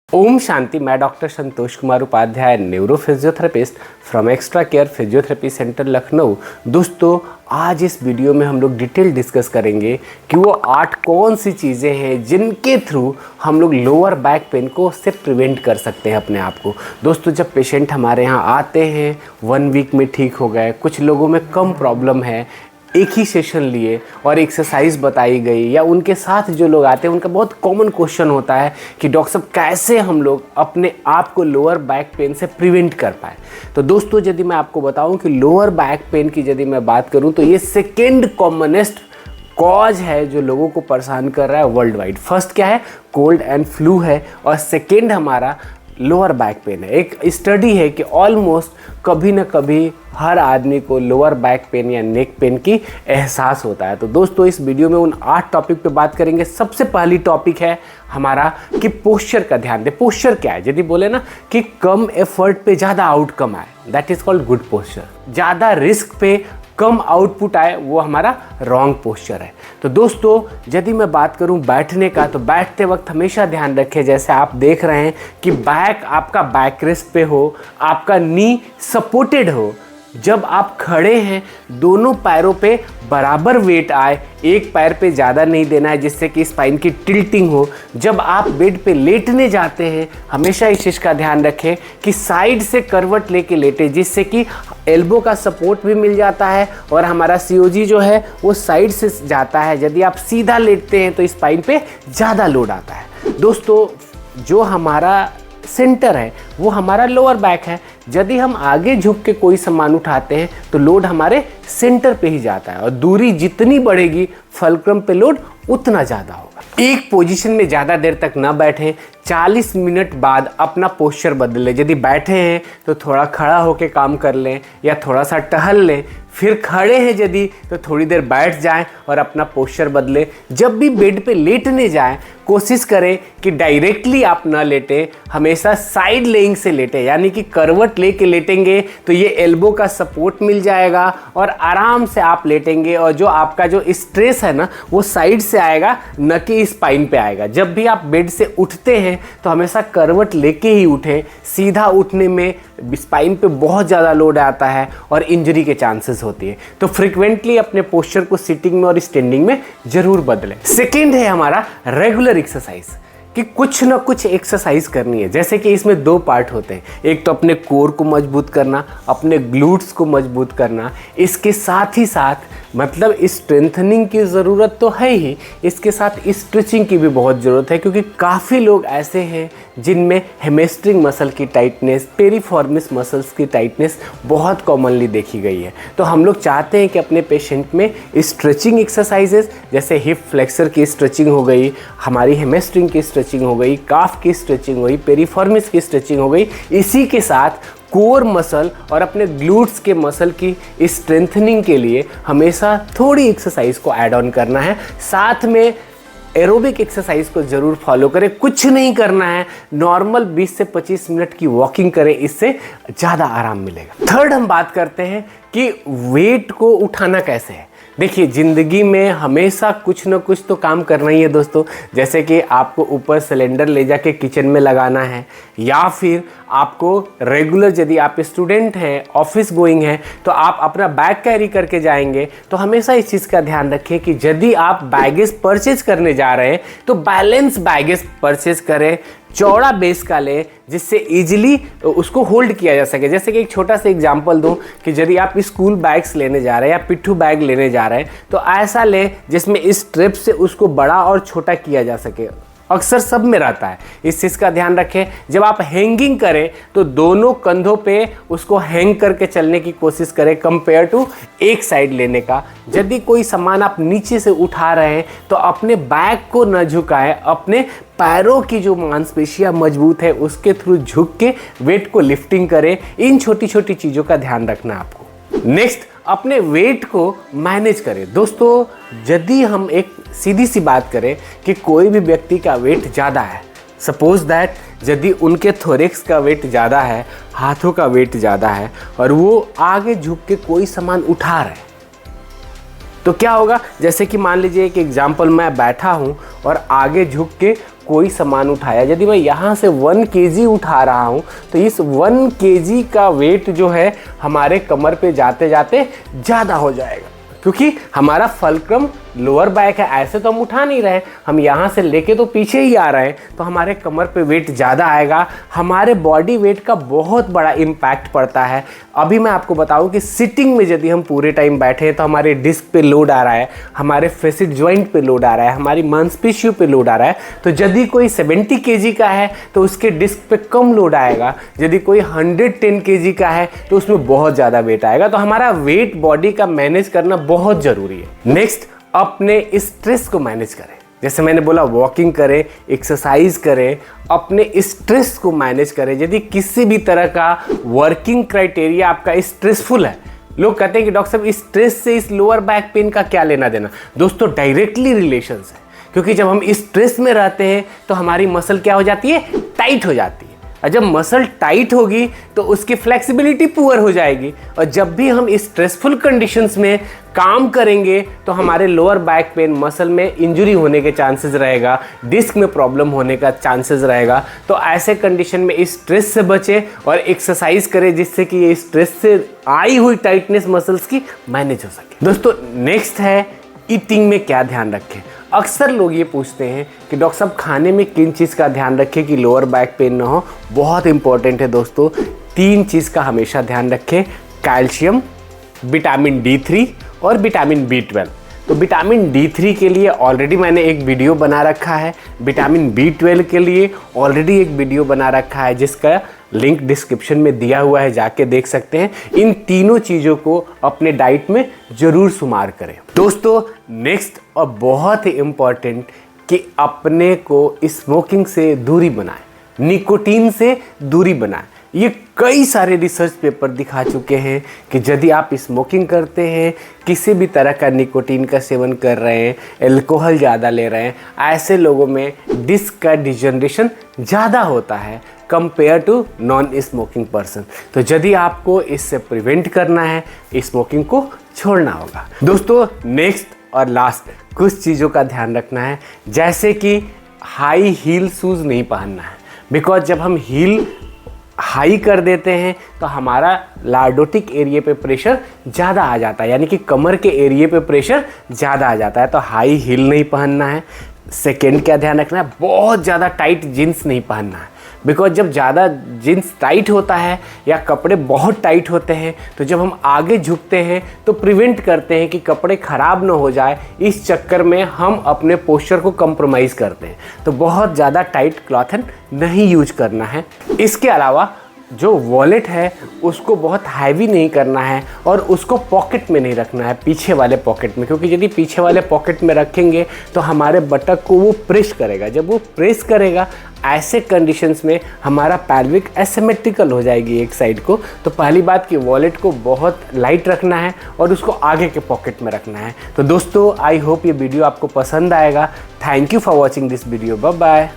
ओम शांति। मैं doctor Santosh Kumar Upadhyay, neuro physiotherapist from extra care physiotherapy centre Lucknow. दोस्तों, आज इस वीडियो में हम लोग डिटेल डिस्कस करेंगे कि वो 8 कौन सी चीज़ें हैं जिनके थ्रू हम लोग लोअर बैक पेन को से प्रिवेंट कर सकते हैं अपने आप को। दोस्तों, जब पेशेंट हमारे यहाँ आते हैं 1 वीक में ठीक हो गए, कुछ लोगों में कम प्रॉब्लम है, एक ही सेशन लिए और एक्सरसाइज बताई गई, या उनके साथ जो लोग आते हैं उनका बहुत कॉमन क्वेश्चन होता है कि डॉक्टर साहब कैसे हम लोग अपने आप को लोअर बैक पेन से प्रिवेंट कर पाए। तो दोस्तों, यदि मैं आपको बताऊं कि लोअर बैक पेन की यदि मैं बात करूं तो ये सेकेंड कॉमनेस्ट कॉज है जो लोगों को परेशान कर रहा है वर्ल्ड वाइड। फर्स्ट क्या है? कोल्ड एंड फ्लू है, और सेकेंड हमारा लोअर बैक पेन है। एक स्टडी है कि ऑलमोस्ट कभी ना कभी हर आदमी को लोअर बैक पेन या नेक पेन की एहसास होता है। तो दोस्तों, इस वीडियो में उन 8 टॉपिक पे बात करेंगे। सबसे पहली टॉपिक है हमारा कि पोस्चर का ध्यान दे। पोस्चर क्या है? यदि बोले ना कि कम एफर्ट पे ज़्यादा आउटकम आए, that is called good posture. ज़्यादा रिस्क पे कम आउटपुट आए, वो हमारा रॉन्ग पोस्चर है। तो दोस्तों, यदि मैं बात करूं बैठने का, तो बैठते वक्त हमेशा ध्यान रखें, जैसे आप देख रहे हैं कि बैक आपका बैक रेस्ट पे हो, आपका नी सपोर्टेड हो। जब आप खड़े हैं दोनों पैरों पे बराबर वेट आए, एक पैर पे ज़्यादा नहीं देना है जिससे कि स्पाइन की टिल्टिंग हो। जब आप बेड पे लेटने जाते हैं, हमेशा इस चीज़ का ध्यान रखें कि साइड से करवट लेके लेटे, जिससे कि एल्बो का सपोर्ट भी मिल जाता है और हमारा सीओजी जो है वो साइड से जाता है। यदि आप सीधा लेटते हैं तो स्पाइन पे ज़्यादा लोड आता है। दोस्तों, जो हमारा सेंटर है वो हमारा लोअर बैक है। यदि हम आगे झुक के कोई सामान उठाते हैं तो लोड हमारे सेंटर पे ही जाता है, और दूरी जितनी बढ़ेगी फल्क्रम पे लोड उतना ज़्यादा होगा। एक पोजीशन में ज़्यादा देर तक ना बैठें। 40 मिनट बाद अपना पोस्चर बदल लें। यदि बैठे हैं तो थोड़ा खड़ा होकर काम कर लें या थोड़ा सा टहल लें। फिर खड़े हैं यदि तो थोड़ी देर बैठ जाएं और अपना पोस्चर बदलें। जब भी बेड पे लेटने जाएं, कोशिश करें कि डायरेक्टली आप ना लेटें, हमेशा साइड लेइंग से लेटें, यानी कि करवट लेके लेटेंगे तो ये एल्बो का सपोर्ट मिल जाएगा और आराम से आप लेटेंगे, और जो आपका जो स्ट्रेस है ना वो साइड से आएगा, न कि स्पाइन पे आएगा। जब भी आप बेड से उठते हैं तो हमेशा करवट लेके ही उठें। सीधा उठने में स्पाइन पे बहुत ज़्यादा लोड आता है और इंजरी के चांसेस होती है। तो फ्रिक्वेंटली अपने पोस्चर को सिटिंग में और स्टैंडिंग में जरूर बदलें। सेकेंड है हमारा रेगुलर एक्सरसाइज, कि कुछ ना कुछ एक्सरसाइज करनी है। जैसे कि इसमें 2 पार्ट होते हैं, एक तो अपने कोर को मजबूत करना, अपने ग्लूट्स को मजबूत करना। इसके साथ ही साथ मतलब स्ट्रेंथनिंग की ज़रूरत तो है ही, इसके साथ स्ट्रेचिंग की भी बहुत ज़रूरत है, क्योंकि काफ़ी लोग ऐसे हैं जिनमें हेमस्ट्रिंग मसल की टाइटनेस, पेरिफॉर्मिस मसल्स की टाइटनेस बहुत कॉमनली देखी गई है। तो हम लोग चाहते हैं कि अपने पेशेंट में स्ट्रेचिंग एक्सरसाइजेस, जैसे हिप फ्लेक्सर की स्ट्रेचिंग हो गई, हमारी हेमस्ट्रिंग की स्ट्रेचिंग हो गई, काफ की स्ट्रेचिंग हो गई, पेरिफॉर्मिस की स्ट्रेचिंग हो गई, इसी के साथ कोर मसल और अपने ग्लूट्स के मसल की स्ट्रेंथनिंग के लिए हमेशा थोड़ी एक्सरसाइज को ऐड ऑन करना है। साथ में एरोबिक एक्सरसाइज को ज़रूर फॉलो करें। कुछ नहीं करना है, नॉर्मल 20 से 25 मिनट की वॉकिंग करें, इससे ज़्यादा आराम मिलेगा। थर्ड हम बात करते हैं कि वेट को उठाना कैसे है। देखिए, ज़िंदगी में हमेशा कुछ ना कुछ तो काम करना ही है दोस्तों। जैसे कि आपको ऊपर सिलेंडर ले जाके किचन में लगाना है, या फिर आपको रेगुलर, यदि आप स्टूडेंट हैं, ऑफिस गोइंग हैं, तो आप अपना बैग कैरी करके जाएंगे। तो हमेशा इस चीज़ का ध्यान रखें कि यदि आप बैगेज परचेज करने जा रहे हैं तो बैलेंस बैगेज परचेज करें, चौड़ा बेस का लें, जिससे इजीली उसको होल्ड किया जा सके। जैसे कि एक छोटा सा एग्जांपल दूं कि यदि आप स्कूल बैग्स लेने जा रहे हैं या पिट्ठू बैग लेने जा रहे हैं तो ऐसा लें जिसमें इस स्ट्रिप से उसको बड़ा और छोटा किया जा सके। अक्सर सब में रहता है, इस चीज़ का ध्यान रखें। जब आप हैंगिंग करें तो दोनों कंधों पे उसको हैंग करके चलने की कोशिश करें, कंपेयर टू एक साइड लेने का। यदि कोई सामान आप नीचे से उठा रहे हैं तो अपने बैक को न झुकाएं, अपने पैरों की जो मांसपेशियां मजबूत है उसके थ्रू झुक के वेट को लिफ्टिंग करें। इन छोटी छोटी चीज़ों का ध्यान रखना आपको। नेक्स्ट, अपने वेट को मैनेज करें। दोस्तों, यदि हम एक सीधी सी बात करें कि कोई भी व्यक्ति का वेट ज़्यादा है, सपोज दैट यदि उनके थोरेक्स का वेट ज़्यादा है, हाथों का वेट ज़्यादा है, और वो आगे झुक के कोई सामान उठा रहे हैं, तो क्या होगा? जैसे कि मान लीजिए एक एग्जाम्पल, मैं बैठा हूँ और आगे झुक के कोई सामान उठाया, यदि मैं यहाँ से 1 kg उठा रहा हूँ तो इस 1 kg का वेट जो है हमारे कमर पे जाते जाते ज़्यादा हो जाएगा, क्योंकि हमारा फल्क्रम लोअर बैक है। ऐसे तो हम उठा नहीं रहे, हम यहाँ से लेके तो पीछे ही आ रहे हैं, तो हमारे कमर पे वेट ज़्यादा आएगा, हमारे बॉडी वेट का बहुत बड़ा इम्पैक्ट पड़ता है। अभी मैं आपको बताऊं कि सिटिंग में यदि हम पूरे टाइम बैठे हैं तो हमारे डिस्क पे लोड आ रहा है, हमारे फेसिड जॉइंट पे लोड आ रहा है, हमारी मांसपेशियों पे लोड आ रहा है। तो यदि कोई 70 kg का है तो उसके डिस्क पे कम लोड आएगा, यदि कोई 110 kg का है तो उसमें बहुत ज़्यादा वेट आएगा। तो हमारा वेट बॉडी का मैनेज करना बहुत ज़रूरी है। नेक्स्ट, अपने स्ट्रेस को मैनेज करें। जैसे मैंने बोला, वॉकिंग करें, एक्सरसाइज करें, अपने स्ट्रेस को मैनेज करें। यदि किसी भी तरह का वर्किंग क्राइटेरिया आपका स्ट्रेसफुल है, लोग कहते हैं कि डॉक्टर साहब स्ट्रेस से इस लोअर बैक पेन का क्या लेना देना। दोस्तों, डायरेक्टली रिलेशंस है, क्योंकि जब हम स्ट्रेस में रहते हैं तो हमारी मसल क्या हो जाती है, टाइट हो जाती है, और जब मसल टाइट होगी तो उसकी फ्लेक्सिबिलिटी पुअर हो जाएगी, और जब भी हम स्ट्रेसफुल कंडीशंस में काम करेंगे तो हमारे लोअर बैक पेन मसल में इंजरी होने के चांसेस रहेगा, डिस्क में प्रॉब्लम होने का चांसेस रहेगा। तो ऐसे कंडीशन में इस स्ट्रेस से बचे और एक्सरसाइज करें, जिससे कि ये स्ट्रेस से आई हुई टाइटनेस मसल्स की मैनेज हो सके। दोस्तों, नेक्स्ट है ईटिंग में क्या ध्यान रखें। अक्सर लोग ये पूछते हैं कि डॉक्टर साहब खाने में किन चीज़ का ध्यान रखें कि लोअर बैक पेन ना हो। बहुत इंपॉर्टेंट है दोस्तों, 3 चीज़ का हमेशा ध्यान रखें, कैल्शियम, विटामिन D3 और विटामिन B12। तो विटामिन D3 के लिए ऑलरेडी मैंने एक वीडियो बना रखा है, विटामिन B12 के लिए ऑलरेडी एक वीडियो बना रखा है, जिसका लिंक डिस्क्रिप्शन में दिया हुआ है, जाके देख सकते हैं। इन तीनों चीज़ों को अपने डाइट में ज़रूर शुमार करें। दोस्तों, नेक्स्ट और बहुत ही इम्पॉर्टेंट कि अपने को स्मोकिंग से दूरी बनाएं, निकोटीन से दूरी बनाएं। ये कई सारे रिसर्च पेपर दिखा चुके हैं कि यदि आप स्मोकिंग करते हैं, किसी भी तरह का निकोटीन का सेवन कर रहे हैं, अल्कोहल ज़्यादा ले रहे हैं, ऐसे लोगों में डिस्क का डिजनरेशन ज़्यादा होता है compare to non smoking person. तो यदि आपको इससे प्रिवेंट करना है, स्मोकिंग को छोड़ना होगा। दोस्तों, नेक्स्ट और लास्ट कुछ चीज़ों का ध्यान रखना है, जैसे कि हाई हील शूज़ नहीं पहनना है, बिकॉज जब हम हील हाई कर देते हैं तो हमारा लॉर्डोटिक एरिया पे प्रेशर ज़्यादा आ जाता है, यानी कि कमर के एरिया पे प्रेशर ज़्यादा आ जाता है। तो हाई हील नहीं पहनना है। सेकेंड क्या ध्यान रखना है, बहुत ज़्यादा टाइट जीन्स नहीं पहनना है, बिकॉज जब ज़्यादा जीन्स टाइट होता है या कपड़े बहुत टाइट होते हैं तो जब हम आगे झुकते हैं तो प्रिवेंट करते हैं कि कपड़े ख़राब ना हो जाए। इस चक्कर में हम अपने पोस्चर को कंप्रोमाइज़ करते हैं। तो बहुत ज़्यादा टाइट क्लॉथ नहीं यूज करना है। इसके अलावा जो वॉलेट है उसको बहुत हैवी नहीं करना है और उसको पॉकेट में नहीं रखना है, पीछे वाले पॉकेट में, क्योंकि यदि पीछे वाले पॉकेट में रखेंगे तो हमारे बटक को वो प्रेस करेगा। जब वो प्रेस करेगा, ऐसे कंडीशंस में हमारा पैल्विक एसिमेट्रिकल हो जाएगी एक साइड को। तो पहली बात कि वॉलेट को बहुत लाइट रखना है और उसको आगे के पॉकेट में रखना है। तो दोस्तों, आई होप ये वीडियो आपको पसंद आएगा। Thank you for watching this video. Bye bye.